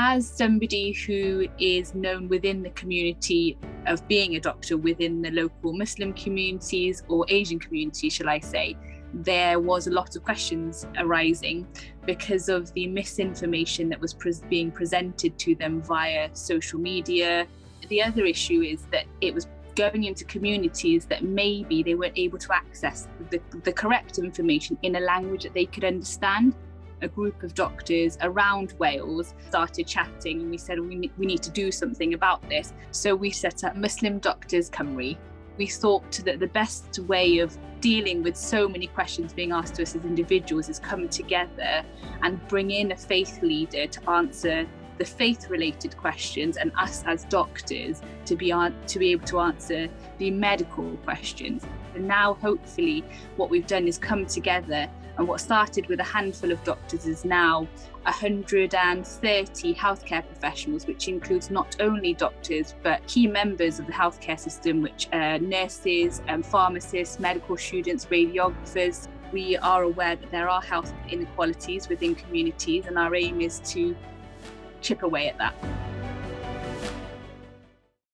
As somebody who is known within the community of being a doctor within the local Muslim communities or Asian community, shall I say, there was a lot of questions arising because of the misinformation that was being presented to them via social media. The other issue is that it was going into communities that maybe they weren't able to access the correct information in a language that they could understand. A group of doctors around Wales started chatting and we said we need to do something about this. So we set up Muslim Doctors Cymru. We thought that the best way of dealing with so many questions being asked to us as individuals is come together and bring in a faith leader to answer the faith-related questions, and us as doctors to be able to answer the medical questions. And now, hopefully, what we've done is come together, and what started with a handful of doctors is now 130 healthcare professionals, which includes not only doctors, but key members of the healthcare system, which are nurses, pharmacists, medical students, radiographers. We are aware that there are health inequalities within communities, and our aim is to chip away at that.